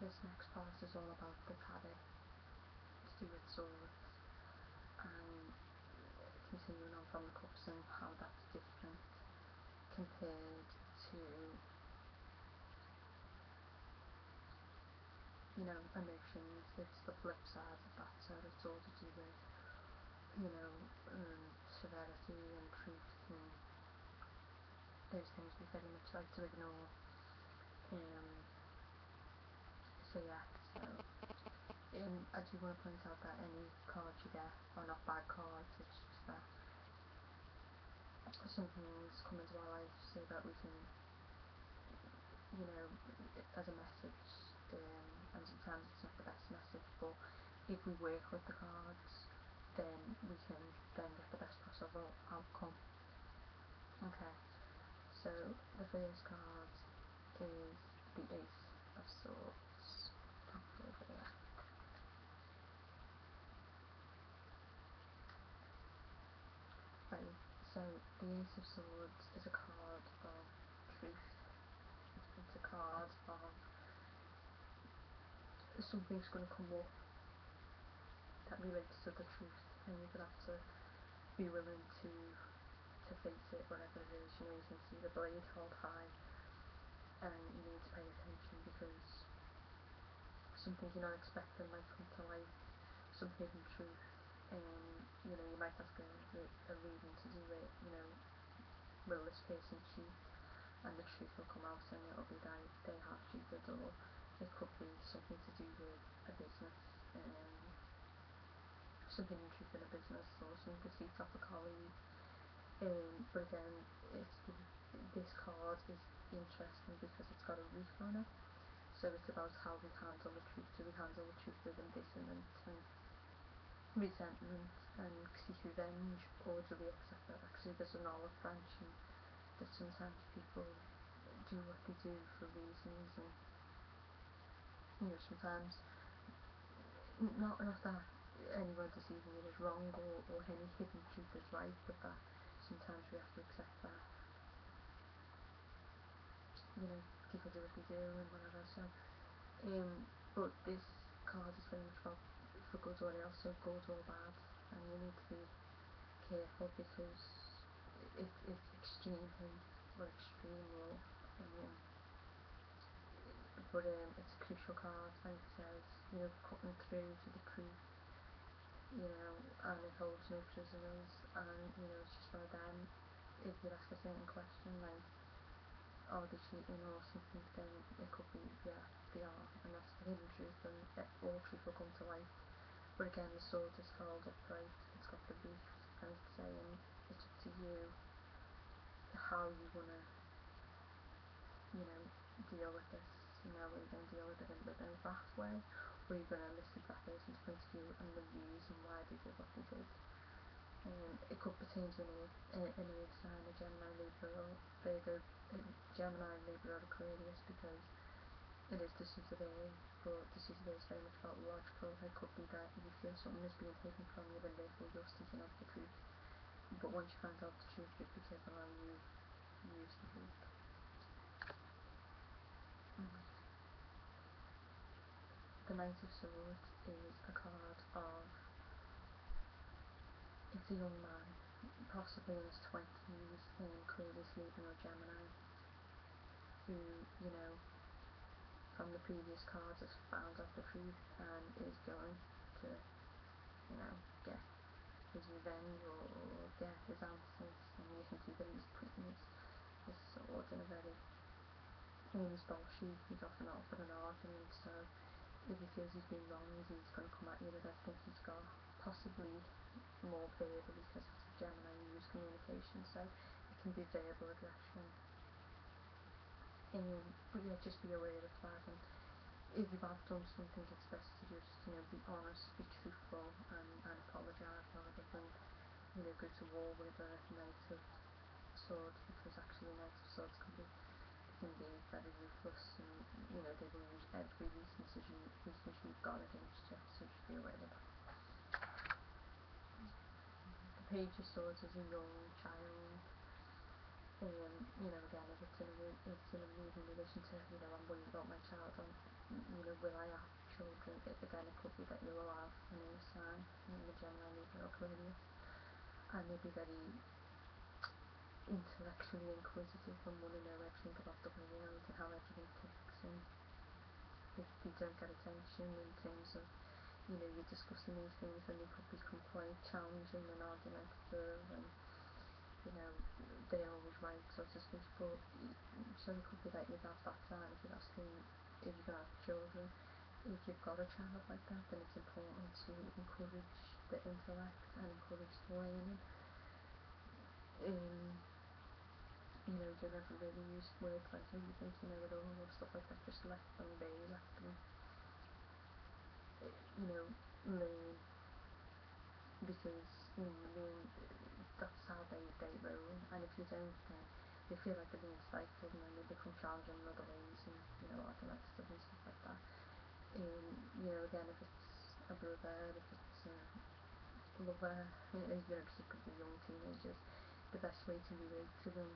this next part is all about the tarot to do with swords, and continuing on from the cups and how that's different compared to, you know, emotions. It's the flip side of that, so it's all to do with, you know, severity and truth and those things we very much like to ignore. So yeah, so I do want to point out that any cards you get are not bad cards. It's just that some things come into our life so that we can, you know, as a message, and sometimes it's not the best message, but if we work with the cards, then we can then get the best possible outcome. Okay, so the first card is the Ace of Swords. Over there. Right, so the Ace of Swords is a card of truth. It's a card of something's going to come up that relates to the truth, and you're going to have to be willing to face it, whatever it is. You know, you can see the blade held high, and you need to pay attention because something you're not expecting might come to light, some hidden truth, and you know, you might ask a reading to do it, you know, will this person cheat, and the truth will come out and it'll be that they have cheated, or it could be something to do with a business, some hidden truth in a business, or some deceit off a colleague. But again, this card is interesting because it's got a reef on it. So it's about how we handle the truth. Do we handle the truth with embitterment and resentment and seek revenge, or do we accept that actually there's an olive branch and that sometimes people do what they do for reasons, and you know, sometimes not that anyone deceiving you is wrong, or any hidden truth is right, but that sometimes we have to accept that, you know, people do what they do and whatever. So but this card is very much about for good or ill, so good or bad, and you need to be careful because it's extreme hate or extreme love, but it's a crucial card, and it says, you know, cutting through to the proof, you know, and it holds no prisoners, and you know, it's just one of them. If you ask a certain question like, are they cheating or something, then it could be, yeah, they are, and that's the hidden truth, and all truth will come to light. But again, the sword is held upright, it's got the reef, and it's saying it's up to you how you want to, you know, deal with this. You know, are you going to deal with it in a fast way, or are you going to listen to that person's point of view and the reason why they did what they did? It could pertain to an earth sign, a Gemini, Libra, or Virgo, Gemini, Libra, or Aquarius, because it is the seat of Earth, but the seat of Earth is very much about logical. It could be that you feel something is being taken from you, and therefore you're seeking out the truth. But once you find out the truth, be careful how you use the truth. The Knight of Swords is a card of, it's a young man, possibly in his 20s, Aquarius, Libra, or Gemini, who, you know, from the previous cards has found out the truth and is going to, you know, get his revenge or get his answers, and you can see that he's putting his sword in a very, in his ball sheath. He's often up for an argument, so if he feels he's been wronged, he's going to come at you with everything he's got, possibly more verbally, because it's a Gemini, you use communication, so it can be verbal aggression. But yeah, just be aware of that, and if you have done something, it's best to just, you know, be honest, be truthful, and apologise rather than, you know, go to war with a Knight of Swords, because actually Knight of Swords can be very ruthless, and you know, they will use every weakness you've got against you, so just be aware of that. The Page of Swords is a young child, Again, if it's in a mood in relation to, I'm worried about my child, will I have children? Again, it could be that you will have an air sign, Gemini, Libra, or Aquarius, and they'll be very intellectually inquisitive and want to know everything about the world and how everything ticks, and if they don't get attention in terms of, you're discussing these things, then they could become quite challenging and argumentative, and they're always right, so to speak. But so it could be that you'd have that sign if you're asking if you're going to have children. If you've got a child like that, then it's important to encourage the intellect and encourage the learning. Don't ever really use words like, oh, you think you know it all, or stuff like that. Just let them be, let them learn, because that's how they roll, and if you don't, then they feel like they're being stifled, and then they become challenging in other ways, and argumentative and stuff like that. Again, if it's a brother, if it's a lover, because it could be young teenagers, the best way to relate to them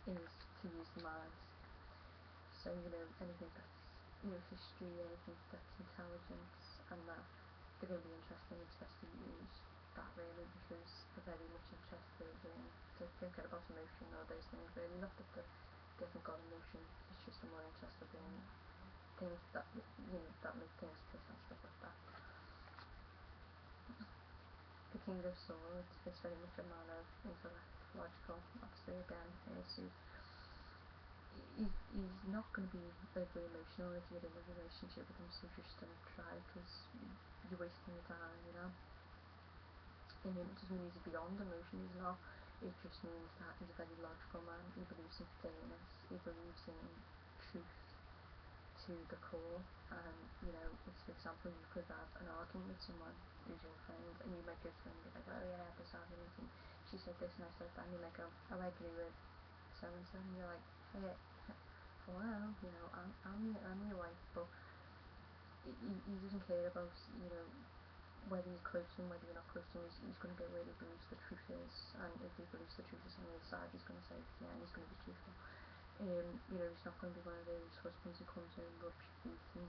is to use the mind. So anything that's history, anything that's intelligence, and that they're going to be interesting, it's best to use that really, because they're very much interested in, to think about emotion or those things really, not that they haven't got emotion, it's just they're more interested in things that that make things tick and stuff like that. The King of Swords is very much a man of intellect, logical, obviously again, so he's not going to be overly emotional if you're in a relationship with him, so just don't try, because you're wasting your time, And it doesn't mean he's beyond emotion, he's not. It just means that he's a very logical man. He believes in fairness, he believes in truth to the core, and if, for example, you could have an argument with someone who's your friend, and you might go to them and be like, oh yeah, I had this argument, and she said this and I said that, and you might go, oh, I agree with so and so, and you're like, hey, well, I'm your wife, but he doesn't care about, whether you're close to him, whether you're not close to him. He's going to go where he believes the truth is, and if he believes the truth is on the other side, he's going to say, yeah, and he's going to be truthful. He's not going to be one of those husbands who comes in, rubs your feet, and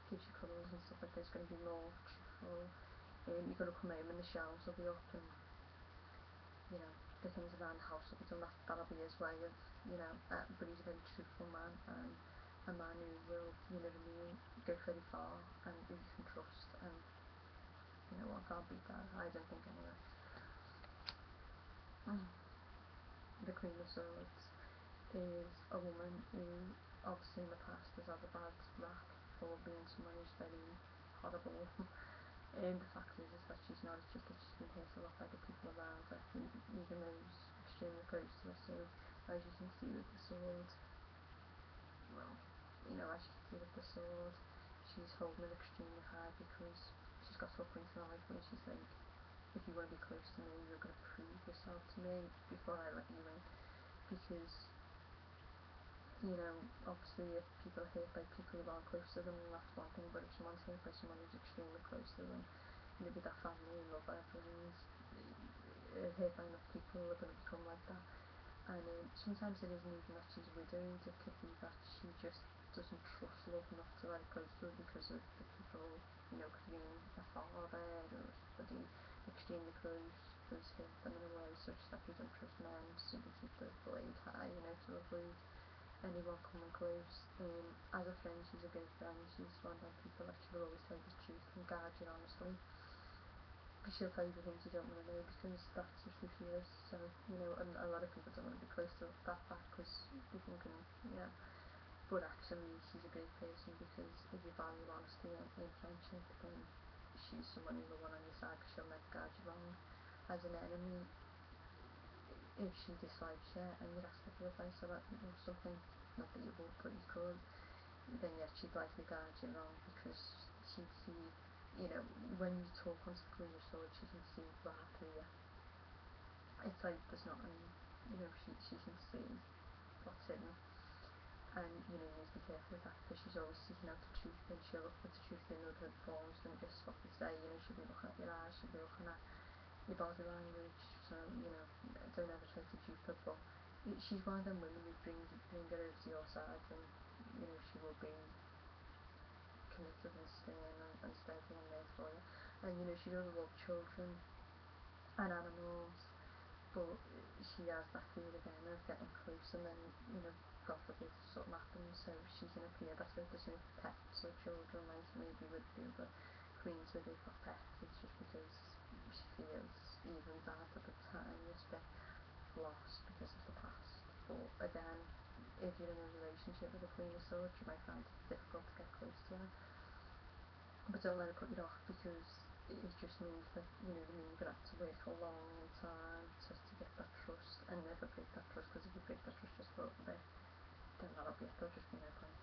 gives you cuddles and stuff like that. He's going to be more truthful. You're going to come home and the shelves will be up, and the things around the house will be done. That'll be his way of, but he's a very truthful man, and a man who will, really go very far, and who you can trust, and I can't beat that, I don't think, anyway. The Queen of Swords is a woman who, obviously in the past, has had a bad rap for being someone who's very horrible. The fact is that she's not a chick, she's been hurt a lot by the people around her, even those extremely close to her. So, as you can see with the sword, well, as you can see with the sword, she's holding it extremely high, because she's got to a point in her life where she's like, if you want to be close to me, you're going to prove yourself to me before I let you in, because obviously if people are hurt by people who aren't close to them, then that's one thing, but if someone's hurt by someone who's extremely close to them, maybe that family, lover, friends, hurt by enough people are going to become like that. And sometimes it isn't even that she's widowed, it could be that she just doesn't trust love enough to let it close to her because of the people, could be a father or somebody extremely close who's hurt them in a way such that they don't trust men, so they keep the blade high, to avoid anyone coming close. As a friend, she's a good friend. She's one of them people that she will always tell you the truth and guide you honestly. But she'll tell you the things you don't want to know, because that's just who she is. So, and a lot of people don't want to be close to that fact, because they think, but actually she's a great person, because if you value honesty in friendship, then she's someone who will want on your side, because she'll never guide you wrong. As an enemy, if she dislikes you and you're asking for advice or something, not that you would, but you could, then yes, she'd likely guide you wrong, because she'd see, when you talk onto the Queen of Swords, she can see right through you. It's like there's not any, she can see what's hidden, and you need to be careful with that, because she's always seeking out the truth, and she'll look for the truth in other forms than just what they say. She'll be looking at your eyes, she'll be looking at your body language, so, don't ever try to dupe her, but she's one of them women who bring her over to your side, and, she will be committed and stern and steady and there for you. And, she does love children and animals, but she has that fear again of getting close and then, God forbid something happens, so she can appear better with the pets or children, like maybe with the other queens where they've got pets. It's just because she feels even that at the time it's a bit lost because of the past. But again, if you're in a relationship with a Queen of Swords, you might find it difficult to get close to her. But don't let it put you off, because it just means that, you're going to have to work a long time to get that trust, and never break that trust, because if you break that trust just a little bit, then that'll be it, there'll just be no point.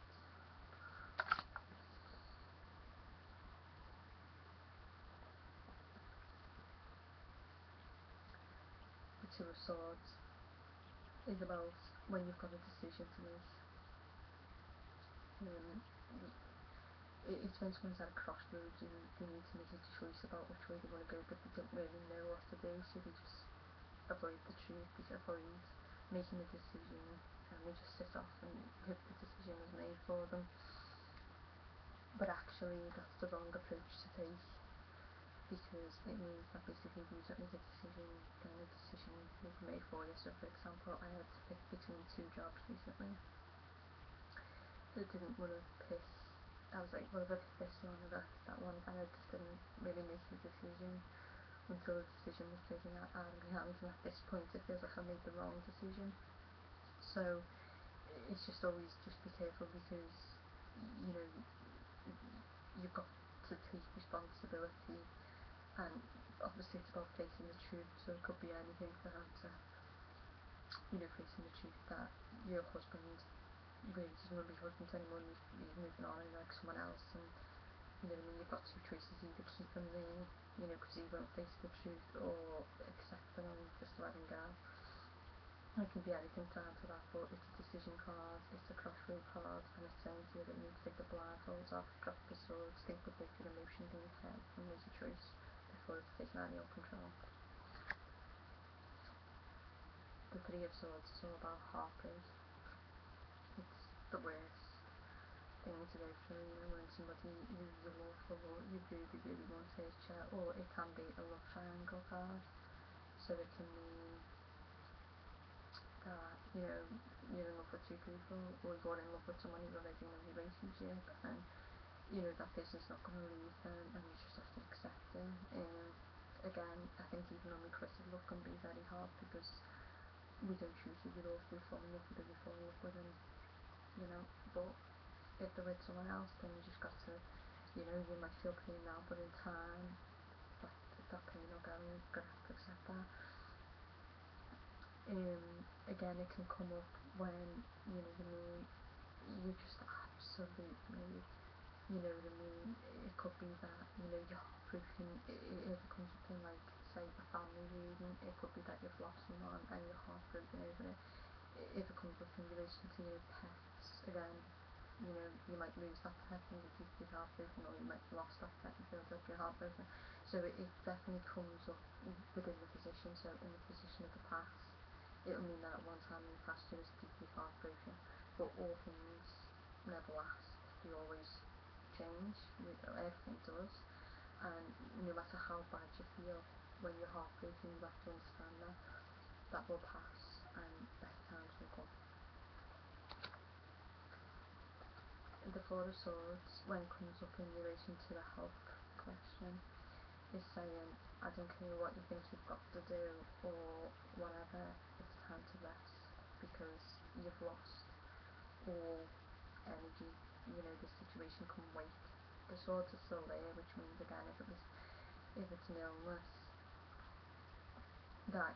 The Two of Swords is about when you've got a decision to make. It's when someone's at a crossroads and they need to make a choice about which way they want to go, but they don't really know what to do, so they just avoid the truth, they avoid making a decision, and they just sit off and hope the decision is made for them. But actually, that's the wrong approach to take, because it means that basically if you don't make a decision, then a decision will be made for you. So for example, I had to pick between two jobs recently. I didn't want to pick. I was like, well, if I pick this one or that one, and I just didn't really make the decision until the decision was taken out of my hands, and at this point it feels like I made the wrong decision. So it's just always just be careful, because you've got to take responsibility, and obviously it's about facing the truth, so it could be anything down to facing the truth that your husband really doesn't want to be husband anymore, and he's moving on and like someone else, and you've got two choices: either keep him there, because he won't face the truth, or accept him and just let him go. It can be anything down to that, but it's a decision card, it's a crossroad card, and it's saying to you that you need to take the blindfolds off, drop the swords, think with both your emotions in your head, and make a choice before it's taken out of your control. The Three of Swords is all about heartbreak. It's the worst thing to go through, when somebody you love or you really, really want to hurt you, or it can be a love triangle card. So it can mean that, you're in love with two people, or you're in love with someone who's already in a relationship, and, that person's not going to leave them, and you just have to accept them. Again, I think even unrequited love can be very hard, because we don't choose who we love, we fall in love with who we fall in love with, and, but if they're with someone else, then you just got to, you might feel pain now, but in time, that pain will go, and you're going to have to accept that. Again, it can come up when, you're just absolutely, it could be that, you're heartbroken, if it comes up in, like, say, a family reading, it could be that you've lost someone and you're heartbroken over it. If it comes up in relation to your pets, again, you might lose that pet and you're deeply heartbroken, or you might have lost that pet and feel deeply heartbroken. So it definitely comes up within the position, so in the position of the past, it'll mean that at one time in the past you was deeply heartbroken, but all things never last, they always change, everything does, and no matter how bad you feel when you're heartbroken, you have to understand that will pass and better times will come. The Four of Swords, when it comes up in relation to the health question, is saying, I don't care what you think you've got to do or whatever, it's time to rest, because you've lost all energy. The situation can wait. The swords are still there, which means, again, if it's an illness that,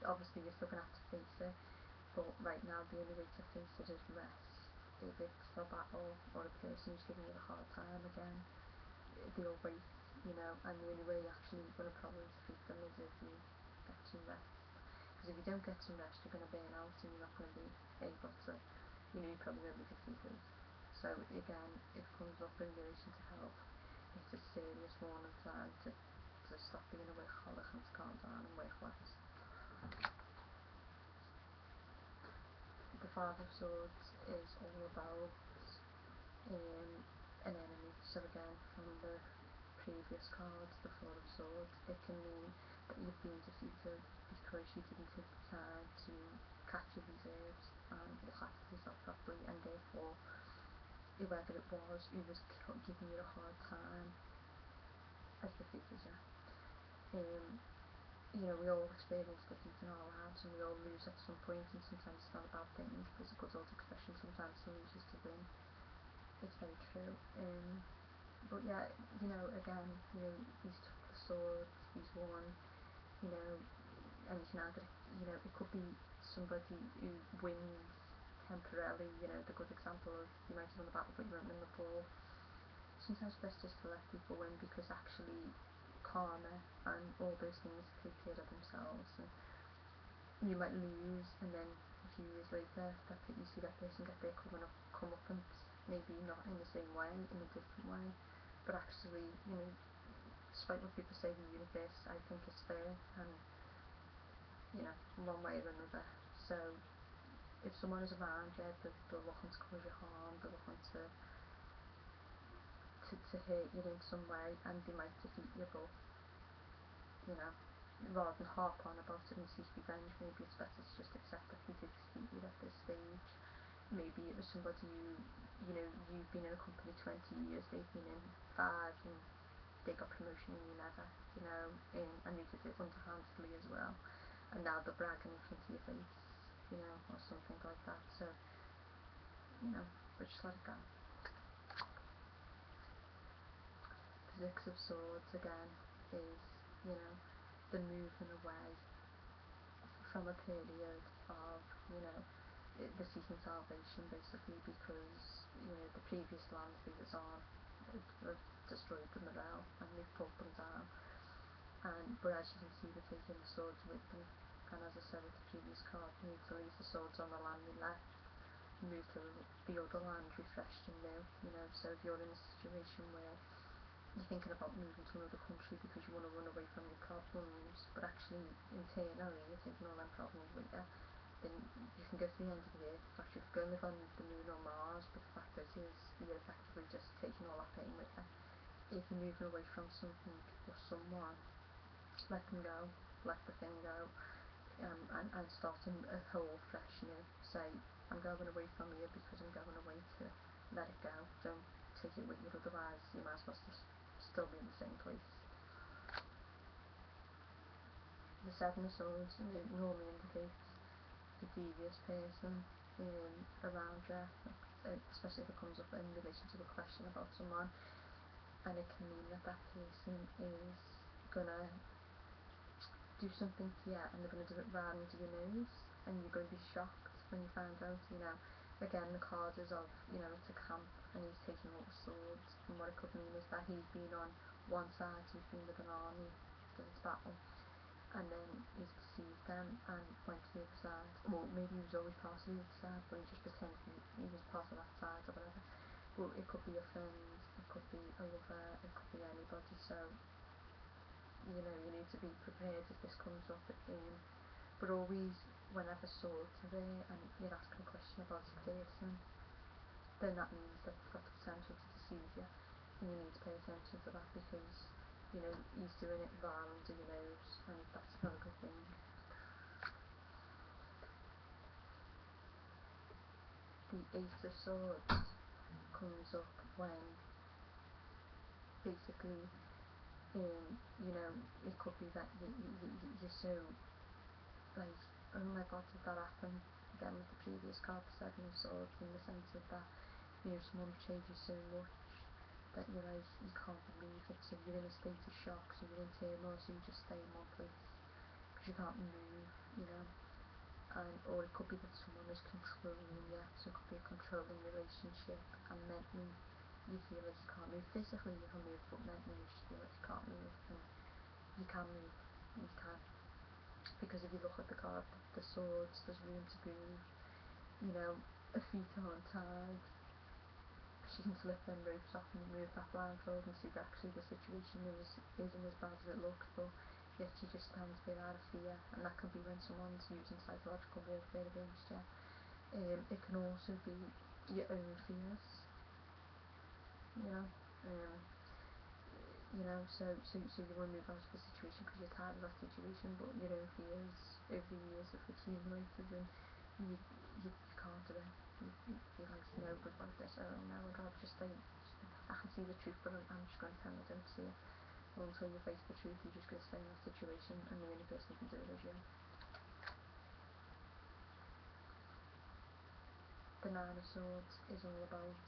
obviously you're still going to have to face it, but right now the only way to face it is rest. If it's a battle or a person who's giving you a hard time, again, they'll wait, and the only way actually you're going to probably defeat them is if you get some rest. Because if you don't get some rest, you're going to burn out and you're not going to be able to, you're probably going to be defeated. So again, if it comes up in relation to health, it's a serious warning sign to to stop being a workaholic and to calm down and work less. The Five of Swords is all about an enemy. So again, from the previous cards, the Four of Swords, it can mean that you've been defeated because you didn't take the time to catch your reserves and look after yourself properly, and therefore whoever it was who was giving you a hard time has defeated you. We all experience defeat in our lives, and we all lose at some point, and sometimes it's not a bad thing. There's a good old expression, sometimes to lose is to win. It's very true. But yeah, again, he's took the swords, he's won, and you can either, it could be somebody who wins temporarily, the good example of you might have won the battle but you won't win the war. Sometimes it's best just to let people win, because actually karma and all those things take care of themselves, and you might lose, and then a few years later you see that person get their comeuppance, maybe not in the same way, in a different way, but actually, despite what people say, the universe, I think, is fair, and one way or another. So if someone is around you, they're looking to cause you harm, they're looking to hurt you in some way, and they might defeat you, but rather than harp on about it and seek revenge, maybe it's better to just accept that he did defeat you at this stage. Maybe it was somebody you've been in a company 20 years, they've been in 5, and they got promotion and you never, and they did it underhandedly as well, and now they're bragging in front of your face, or something like that. So, but just let it go. The Six of Swords again is, the moving away from a period of, the seeking salvation, basically, because, the previous land leaders on have destroyed the morale and they've pulled them down. But as you can see, they're taking the swords with them, and as I said with the previous card, they need to leave the swords on the land they left, move to the other land refreshed and new, so if you're in a situation where you're thinking about moving to another country because you want to run away from your problems, but actually internally you're taking all them problems with you, then you can go to the end of the earth. In fact, you could go and live on the moon or Mars, but the fact is you're effectively just taking all that pain with you. If you're moving away from something or someone, let them go, let the thing go, and start a whole fresh new. Say, I'm going away from here because I'm going away to let it go. Don't take it with you, otherwise you might as well still be in the same place. The Seven of Swords normally indicates the devious person around you, especially if it comes up in relation to a question about someone, and it can mean that that person is gonna do something to you, and they're gonna do it right under your nose, and you're gonna be shocked when you find out. Again, the card is of, it's a camp, and he's taking all the swords, and what it could mean is that he's been on one side, he's been with an army, because it's battle, and then he's deceived them and went to the other side. Well, maybe he was always part of the other side, but he just pretended he was part of that side or whatever. But it could be a friend, it could be a lover, it could be anybody, so you need to be prepared if this comes up. But always, whenever swords are there and you're asking a question about a person, then that means that they've got the potential to deceive you, and you need to pay attention to that, because he's doing it right under your nose, and that's not a good thing. The Eight of Swords comes up when basically, it could be that you're so like, oh my god, did that happen? Again with the previous card, the Seven of Swords, in the sense of that, someone betrayed you so much that you're like, you can't believe it, so you're in a state of shock, so you're in turmoil, so you just stay in one place because you can't move, or it could be that someone is controlling you, so it could be a controlling relationship, and mentally you feel like you can't move. Physically you can move, but mentally you just feel like you can't move, and you can move, you can, because if you look at the card, the swords, there's room to move, a feet aren't tied, she can slip them ropes off and remove that blindfold and see that actually the situation isn't as bad as it looks, but yet she just stands there out of fear, and that can be when someone's using psychological warfare against you. It can also be your own fears, you know. Um, so you want to move out of the situation because you're tired of that situation, but your own fears over the years have accumulated, and you you can't do it. You're like, no, good about this. Oh no, I'd rather just stay. I can see the truth, but I'm just going to pretend I don't see it. Well, until you face the truth, you're just going to stay in that situation, and the only person who can do it is you. The Nine of Swords is all about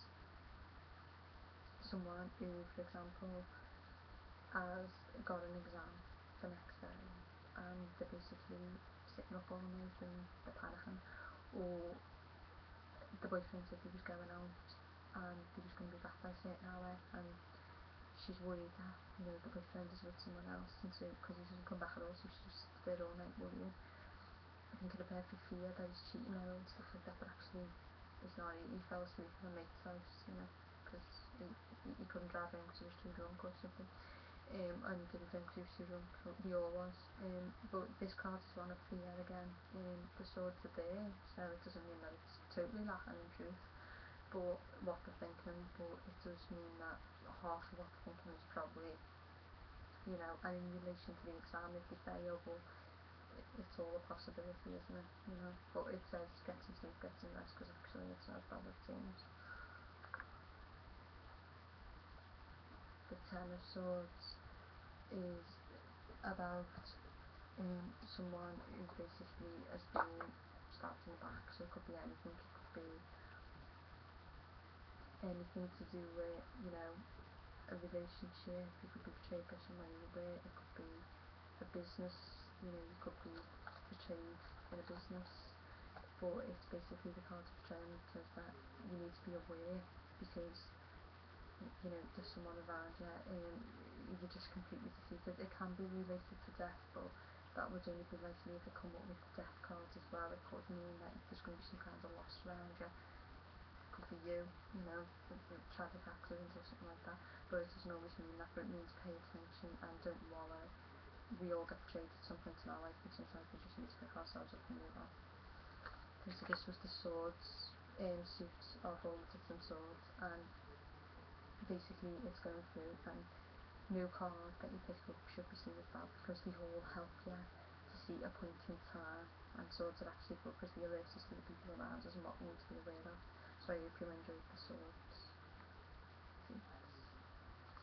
someone who, for example, has got an exam the next day, and they're basically sitting up all night and they're panicking, or the boyfriend said he was going out and he was going to be back by a certain hour, and she's worried that the boyfriend is with someone else, and so because he doesn't come back at all, so she's just there all night worrying, thinking of perfect fear that he's cheating her and stuff like that, but actually it's not. He fell asleep in a mate's house, because he couldn't drive home because he was too drunk or something. And didn't think he was too drunk, we all was. But this card is one of fear again. The swords are there, so it doesn't mean that it's totally lacking in truth, but what they're thinking, but it does mean that half of what they're thinking is probably, and in relation to the exam, if they fail, but it's all a possibility, isn't it? But it says get some sleep, get some rest, because actually it's not as bad as it seems. The Ten of Swords is about someone who basically has been stabbed in the back, so it could be anything. It could be anything to do with, a relationship. You could be betrayed by someone you were. It could be a business. You could be betrayed in a business. But it's basically the card of betrayal says that you need to be aware, because there's someone around you and you're just completely defeated. It can be related to death, but that would only be likely if it come up with the death cards as well. It could mean that there's going to be some kind of loss around you. It could be you, a tragic accident or something like that. But it doesn't always mean that, but it means pay attention and don't wallow. We all get betrayed at some point in our life, and sometimes we just need to pick ourselves up and move on. Okay, so this was the swords, suit of all the different swords, and basically it's going through, and no card that you pick up should be seen as bad, because they all help you to see a point in time, and swords are actually good because they alert us to the people around us and what we need to be aware of. So I hope you enjoyed the sword.